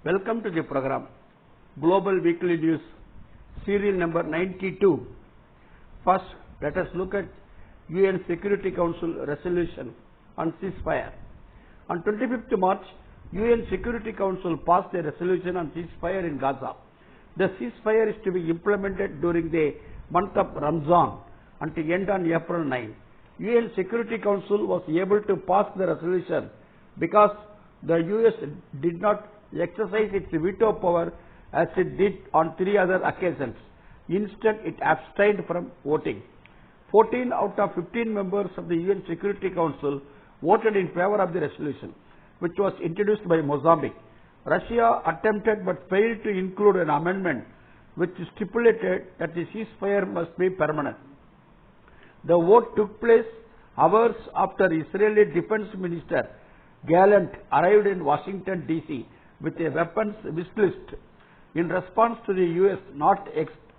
Welcome to the program Global Weekly News, serial number 92. First, let us look at UN Security Council resolution on ceasefire. On 25th March, UN Security Council passed a resolution on ceasefire in Gaza. The ceasefire is to be implemented during the month of Ramzan and to end on April 9. UN Security Council was able to pass the resolution because the US did not exercise its veto power as it did on 3 other occasions. Instead, it abstained from voting. 14 out of 15 members of the UN Security Council voted in favor of the resolution, which was introduced by Mozambique. Russia attempted but failed to include an amendment which stipulated that the ceasefire must be permanent. The vote took place hours after Israeli Defense Minister Gallant arrived in Washington, D.C. with a weapons wish list. In response to the U.S. not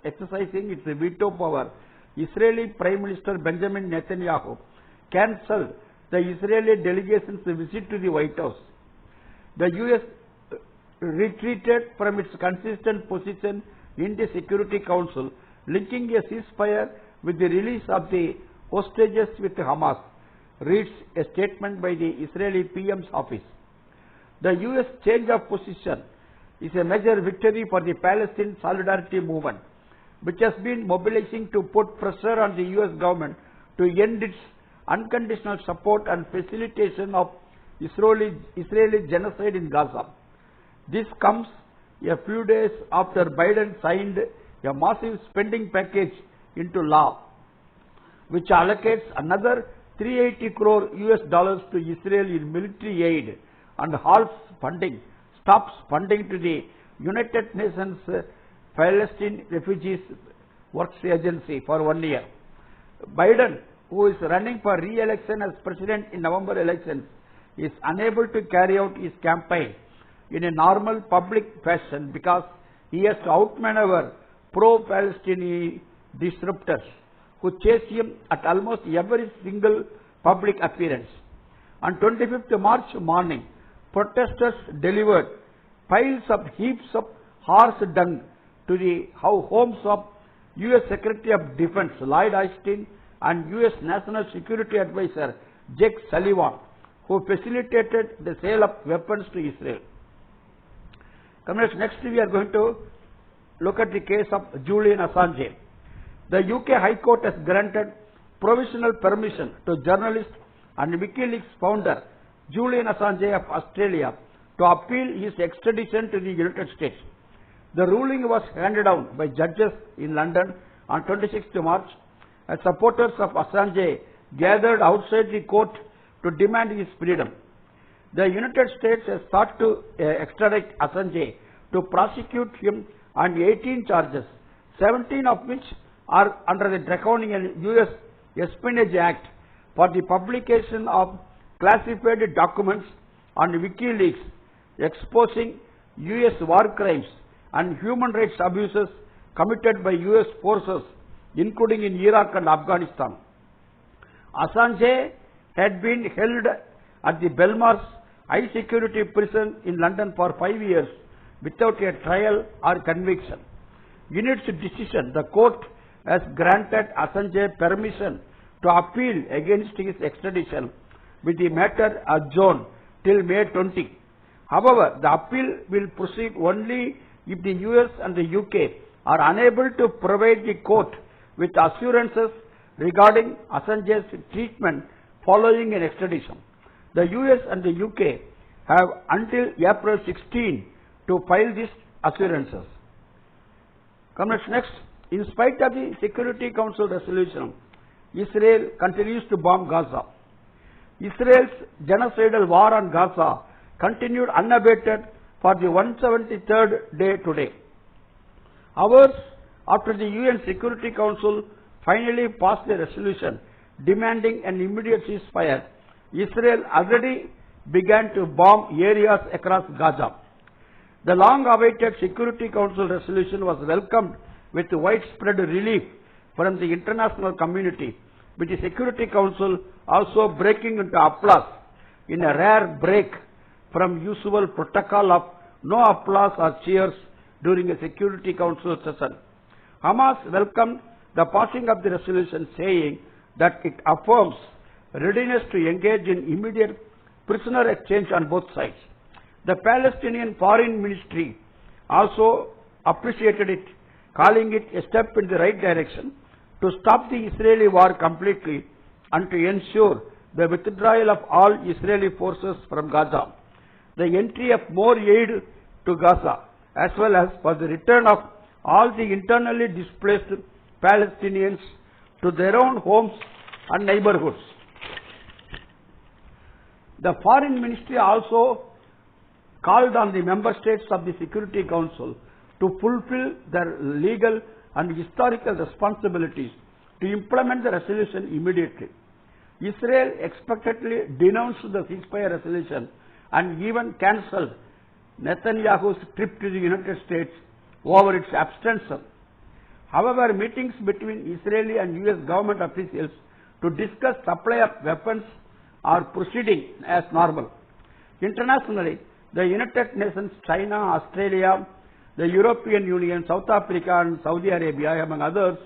exercising its veto power, Israeli Prime Minister Benjamin Netanyahu cancelled the Israeli delegation's visit to the White House. The U.S. retreated from its consistent position in the Security Council, linking a ceasefire with the release of the hostages with Hamas, reads a statement by the Israeli PM's office. The U.S. change of position is a major victory for the Palestine Solidarity Movement, which has been mobilizing to put pressure on the U.S. government to end its unconditional support and facilitation of Israeli genocide in Gaza. This comes a few days after Biden signed a massive spending package into law, which allocates another $380 crore to Israel in military aid and stops funding to the United Nations Palestine Refugees Works Agency for 1 year. Biden, who is running for re-election as president in November elections, is unable to carry out his campaign in a normal public fashion because he has to outmaneuver pro-Palestinian disruptors who chase him at almost every single public appearance. On 25th March morning, protesters delivered heaps of horse dung to the homes of U.S. Secretary of Defense Lloyd Austin and U.S. National Security Advisor Jake Sullivan, who facilitated the sale of weapons to Israel. Next, we are going to look at the case of Julian Assange. The UK High Court has granted provisional permission to journalist and WikiLeaks founder Julian Assange of Australia to appeal his extradition to the United States. The ruling was handed down by judges in London on 26th March as supporters of Assange gathered outside the court to demand his freedom. The United States has sought to extradite Assange to prosecute him on 18 charges, 17 of which are under the draconian U.S. Espionage Act for the publication of classified documents on WikiLeaks exposing U.S. war crimes and human rights abuses committed by U.S. forces, including in Iraq and Afghanistan. Assange had been held at the Belmarsh high security prison in London for 5 years without a trial or conviction. In its decision, the court has granted Assange permission to appeal against his extradition, with the matter adjourned till May 20. However, the appeal will proceed only if the US and the UK are unable to provide the court with assurances regarding Assange's treatment following an extradition. The US and the UK have until April 16 to file these assurances. Next, in spite of the Security Council resolution, Israel continues to bomb Gaza. Israel's genocidal war on Gaza continued unabated for the 173rd day today. Hours after the UN Security Council finally passed a resolution demanding an immediate ceasefire, Israel already began to bomb areas across Gaza. The long-awaited Security Council resolution was welcomed with widespread relief from the international community, with the Security Council also breaking into applause in a rare break from usual protocol of No applause or cheers during a Security Council session. Hamas welcomed the passing of the resolution, saying that it affirms readiness to engage in immediate prisoner exchange on both sides. The Palestinian Foreign Ministry also appreciated it, calling it a step in the right direction to stop the Israeli war completely and to ensure the withdrawal of all Israeli forces from Gaza, the entry of more aid to Gaza, as well as for the return of all the internally displaced Palestinians to their own homes and neighborhoods. The Foreign Ministry also called on the member states of the Security Council to fulfill their legal and historical responsibilities to implement the resolution immediately. Israel expectedly denounced the ceasefire resolution and even cancelled Netanyahu's trip to the United States over its abstention. However, meetings between Israeli and US government officials to discuss supply of weapons are proceeding as normal. Internationally, the United Nations, China, Australia, the European Union, South Africa and Saudi Arabia, among others,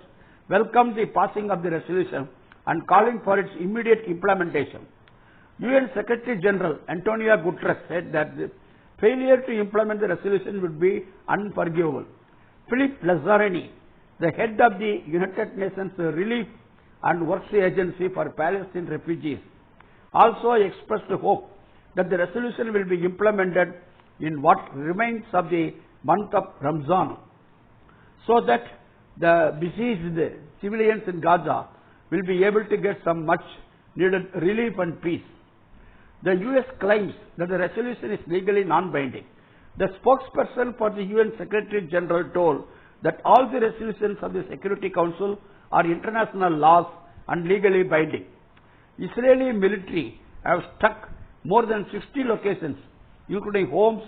welcomed the passing of the resolution and calling for its immediate implementation. UN Secretary General Antonio Guterres said that the failure to implement the resolution would be unforgivable. Philippe Lazzarini, the head of the United Nations Relief and Works Agency for Palestinian Refugees, also expressed hope that the resolution will be implemented in what remains of the month of Ramzan, so that the besieged civilians in Gaza will be able to get some much needed relief and peace. The US claims that the resolution is legally non-binding. The spokesperson for the UN Secretary General told that all the resolutions of the Security Council are international laws and legally binding. Israeli military have struck more than 60 locations, including homes,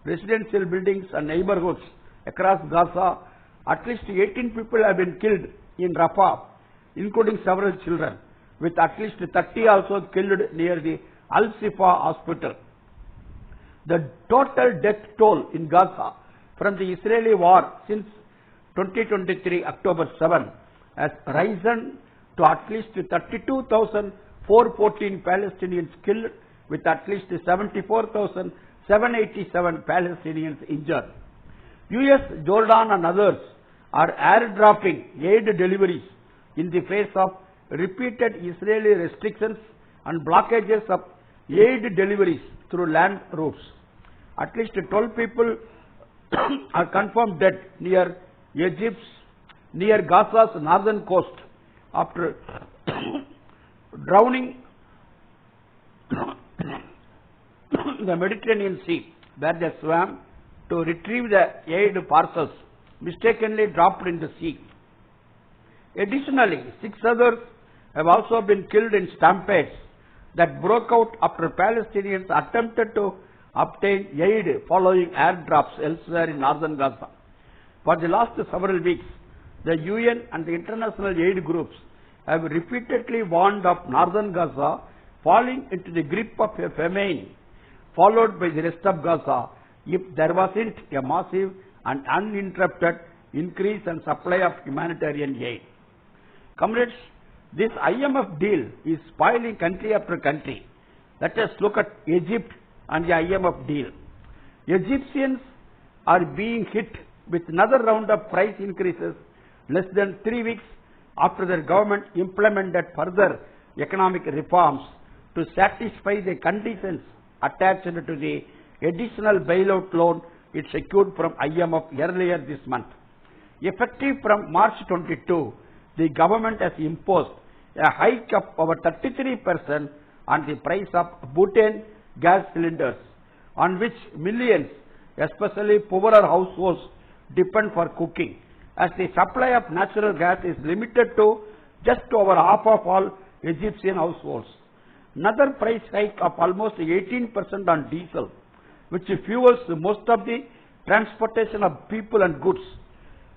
residential buildings and neighborhoods across Gaza. At least 18 people have been killed in Rafah, including several children, with at least 30 also killed near the Al-Shifa hospital. The total death toll in Gaza from the Israeli war since 2023 October 7 has risen to at least 32,414 Palestinians killed, with at least 74,787 Palestinians injured. US, Jordan and others are airdropping aid deliveries in the face of repeated Israeli restrictions and blockages of aid deliveries through land routes. At least 12 people are confirmed dead near Gaza's northern coast after drowning in the Mediterranean Sea, where they swam to retrieve the aid parcels mistakenly dropped in the sea. Additionally, 6 others have also been killed in stampedes that broke out after Palestinians attempted to obtain aid following airdrops elsewhere in northern Gaza. For the last several weeks, the UN and the international aid groups have repeatedly warned of northern Gaza falling into the grip of a famine, followed by the rest of Gaza, if there wasn't a massive and uninterrupted increase in supply of humanitarian aid. Comrades, this IMF deal is spoiling country after country. Let us look at Egypt and the IMF deal. Egyptians are being hit with another round of price increases less than 3 weeks after their government implemented further economic reforms to satisfy the conditions attached to the additional bailout loan it secured from IMF earlier this month. Effective from March 22, the government has imposed a hike of over 33% on the price of butane gas cylinders, on which millions, especially poorer households, depend for cooking, as the supply of natural gas is limited to just over half of all Egyptian households. Another price hike of almost 18% on diesel, which fuels most of the transportation of people and goods,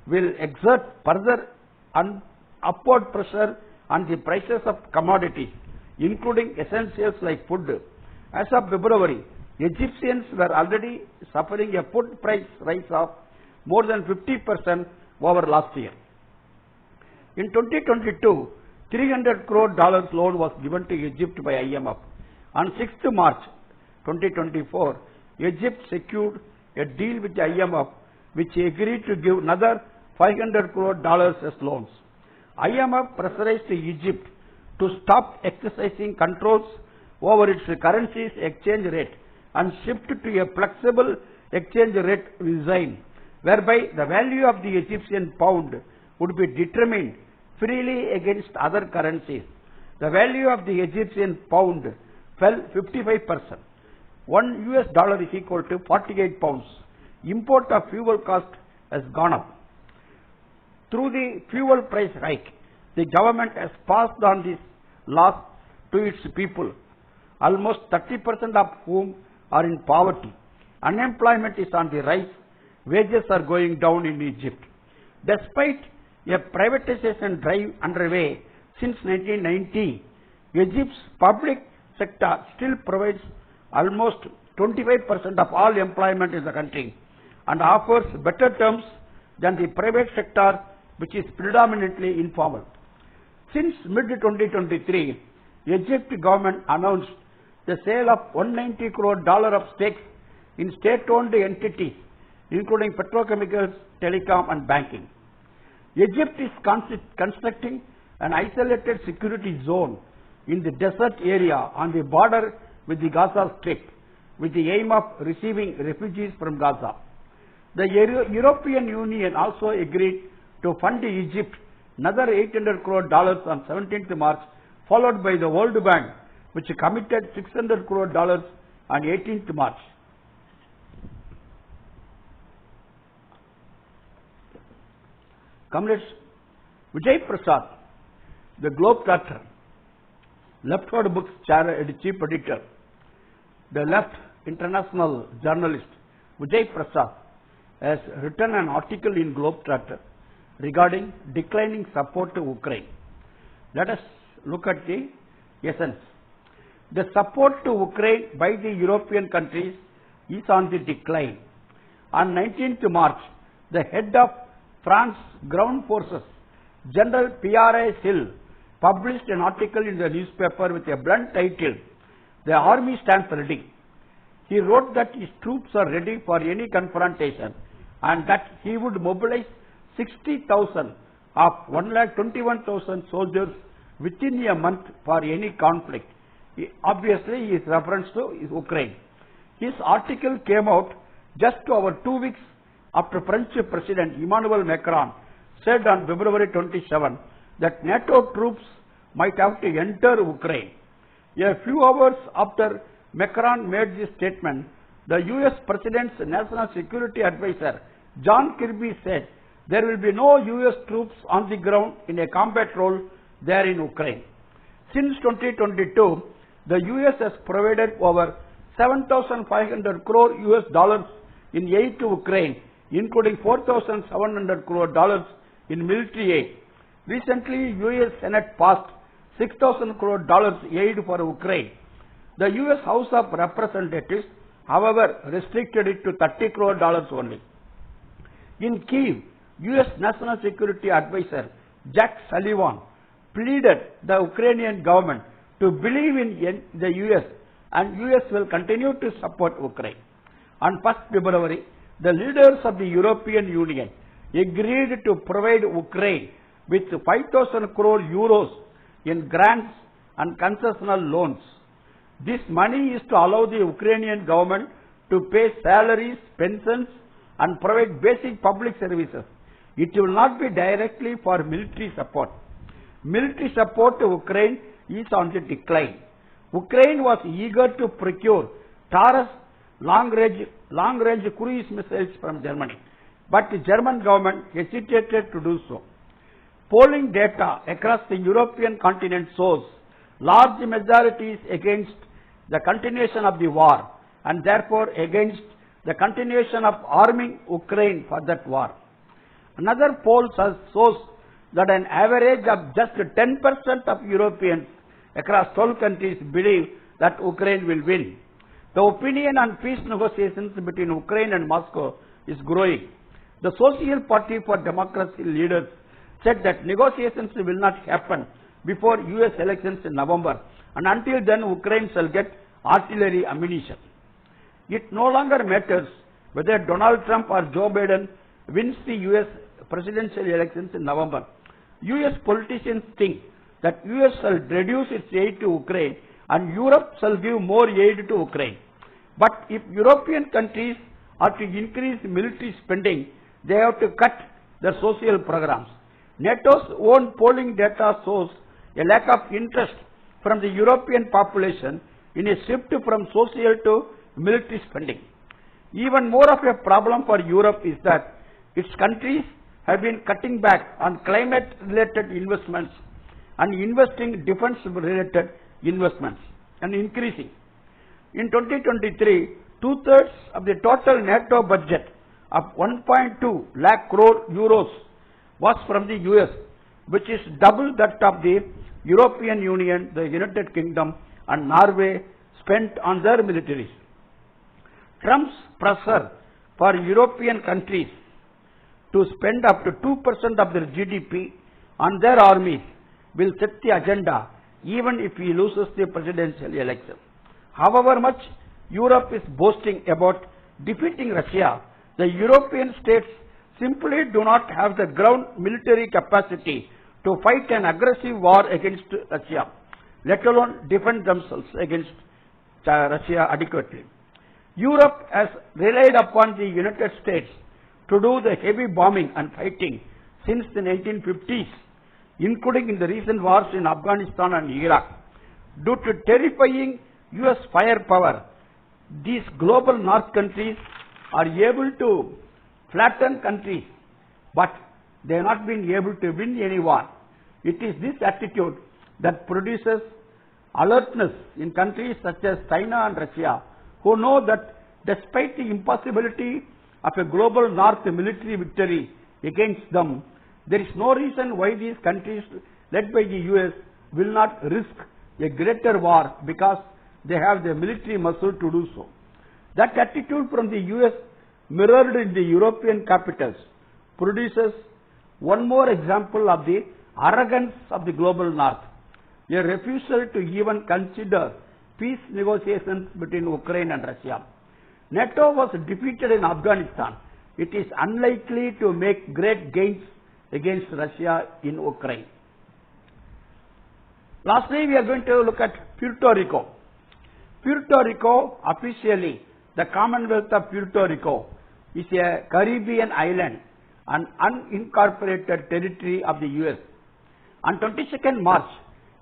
will exert further upward pressure on the prices of commodities, including essentials like food. As of February, Egyptians were already suffering a food price rise of more than 50% over last year. In 2022, $300 crore loan was given to Egypt by IMF. On 6th March 2024, Egypt secured a deal with the IMF which agreed to give another $500 crore as loans. IMF pressurized Egypt to stop exercising controls over its currency's exchange rate and shift to a flexible exchange rate regime, whereby the value of the Egyptian pound would be determined freely against other currencies. The value of the Egyptian pound fell 55%. $1 is equal to 48 pounds. Import of fuel cost has gone up. Through the fuel price hike, the government has passed on this loss to its people, almost 30% of whom are in poverty. Unemployment is on the rise. Wages are going down in Egypt. Despite a privatization drive underway since 1990, Egypt's public sector still provides almost 25% of all employment in the country and offers better terms than the private sector, which is predominantly informal. Since mid-2023, Egypt government announced the sale of $190 crore of stakes in state-owned entities, including petrochemicals, telecom, and banking. Egypt is constructing an isolated security zone in the desert area on the border with the Gaza Strip, with the aim of receiving refugees from Gaza. The European Union also agreed to fund Egypt another $800 crore on 17th March, followed by the World Bank, which committed $600 crore on 18th March. Comrades, Vijay Prashad, the Globetrotter, Leftward Books chief editor, the left international journalist Vijay Prashad has written an article in Globetrotter regarding declining support to Ukraine. Let us look at the essence. The support to Ukraine by the European countries is on the decline. On 19th March, the head of France Ground Forces, General Pierre Hill, published an article in the newspaper with a blunt title, "The Army Stands Ready." He wrote that his troops are ready for any confrontation and that he would mobilize 60,000 of 121,000 soldiers within a month for any conflict. Obviously, his reference to Ukraine. His article came out just over 2 weeks after French President Emmanuel Macron said on February 27 that NATO troops might have to enter Ukraine. A few hours after Macron made this statement, the US President's National Security Advisor John Kirby said there will be no US troops on the ground in a combat role there in Ukraine. Since 2022, the US has provided over $7,500 crore in aid to Ukraine, including $4,700 crore in military aid. Recently, US Senate passed $6,000 crore aid for Ukraine. The US House of Representatives, however, restricted it to $30 crore only. In Kyiv, US National Security Advisor Jack Sullivan pleaded the Ukrainian government to believe in the US, and US will continue to support Ukraine. On 1st February, the leaders of the European Union agreed to provide Ukraine with 5,000 crore euros in grants and concessional loans. This money is to allow the Ukrainian government to pay salaries, pensions, and provide basic public services. It will not be directly for military support. Military support to Ukraine is on the decline. Ukraine was eager to procure Taurus long-range cruise missiles from Germany, but the German government hesitated to do so. Polling data across the European continent shows large majorities against the continuation of the war and therefore against the continuation of arming Ukraine for that war. Another poll shows that an average of just 10% of Europeans across 12 countries believe that Ukraine will win. The opinion on peace negotiations between Ukraine and Moscow is growing. The Social Party for Democracy leaders said that negotiations will not happen before US elections in November, and until then Ukraine shall get artillery ammunition. It no longer matters whether Donald Trump or Joe Biden wins the US presidential elections in November. US politicians think that US shall reduce its aid to Ukraine and Europe shall give more aid to Ukraine. But if European countries are to increase military spending, they have to cut their social programs. NATO's own polling data shows a lack of interest from the European population in a shift from social to military spending. Even more of a problem for Europe is that its countries have been cutting back on climate-related investments and investing defense-related investments and increasing. In 2023, two-thirds of the total NATO budget of 1.2 lakh crore euros was from the US, which is double that of the European Union, the United Kingdom and Norway spent on their militaries. Trump's pressure for European countries to spend up to 2% of their GDP on their armies will set the agenda even if he loses the presidential election. However much Europe is boasting about defeating Russia, the European states simply do not have the ground military capacity to fight an aggressive war against Russia, let alone defend themselves against Russia adequately. Europe has relied upon the United States to do the heavy bombing and fighting since the 1950s, including in the recent wars in Afghanistan and Iraq. Due to terrifying US firepower, these global North countries are able to flatten countries, but they have not been able to win any war. It is this attitude that produces alertness in countries such as China and Russia, who know that despite the impossibility of a global North military victory against them, there is no reason why these countries led by the US will not risk a greater war because they have the military muscle to do so. That attitude from the US mirrored in the European capitals produces one more example of the arrogance of the global North, a refusal to even consider peace negotiations between Ukraine and Russia. NATO was defeated in Afghanistan. It is unlikely to make great gains against Russia in Ukraine. Lastly, we are going to look at Puerto Rico. Puerto Rico, officially the Commonwealth of Puerto Rico, is a Caribbean island and unincorporated territory of the US. On 22nd March,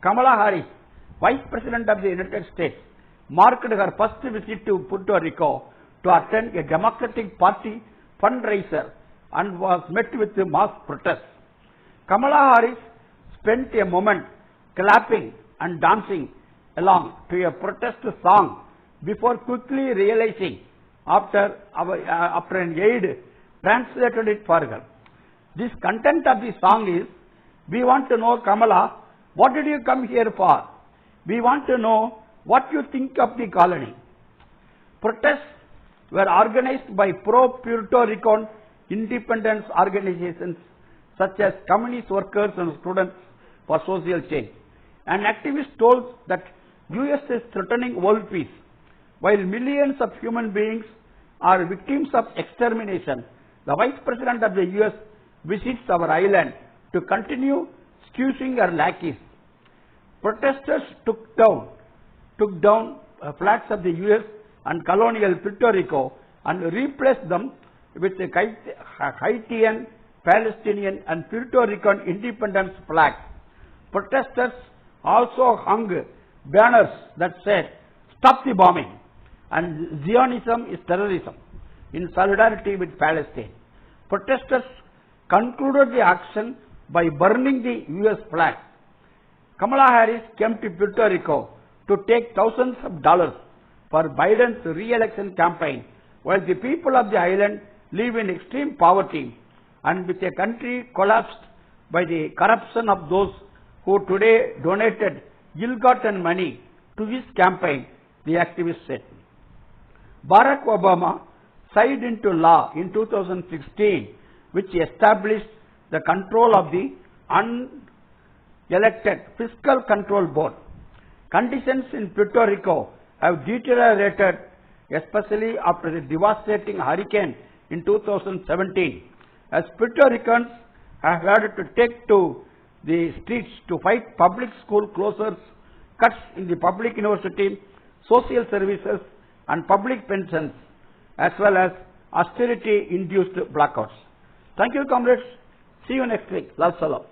Kamala Harris, Vice President of the United States, marked her first visit to Puerto Rico to attend a Democratic Party fundraiser and was met with mass protests. Kamala Harris spent a moment clapping and dancing along to a protest song before quickly realizing after an aide translated it for her. This content of the song is, "We want to know, Kamala, what did you come here for? We want to know what you think of the colony." Protests were organized by pro-Puerto Rican independence organizations such as Communist Workers and Students for Social Change. An activist told that US is threatening world peace. While millions of human beings are victims of extermination, the Vice President of the US visits our island to continue excusing her lackeys. Protesters took down flags of the US and colonial Puerto Rico and replaced them with the Haitian, Palestinian and Puerto Rican independence flags. Protesters also hung banners that said, "Stop the bombing" and "Zionism is terrorism" in solidarity with Palestine. Protesters concluded the action by burning the US flag. Kamala Harris came to Puerto Rico to take thousands of dollars for Biden's re-election campaign, while the people of the island live in extreme poverty and with a country collapsed by the corruption of those who today donated ill-gotten money to his campaign, the activist said. Barack Obama signed into law in 2016, which established the control of the unelected Fiscal Control Board. Conditions in Puerto Rico have deteriorated, especially after the devastating hurricane in 2017, as Puerto Ricans have had to take to the streets to fight public school closures, cuts in the public university, social services and public pensions, as well as austerity-induced blackouts. Thank you, comrades. See you next week. Lal Salam.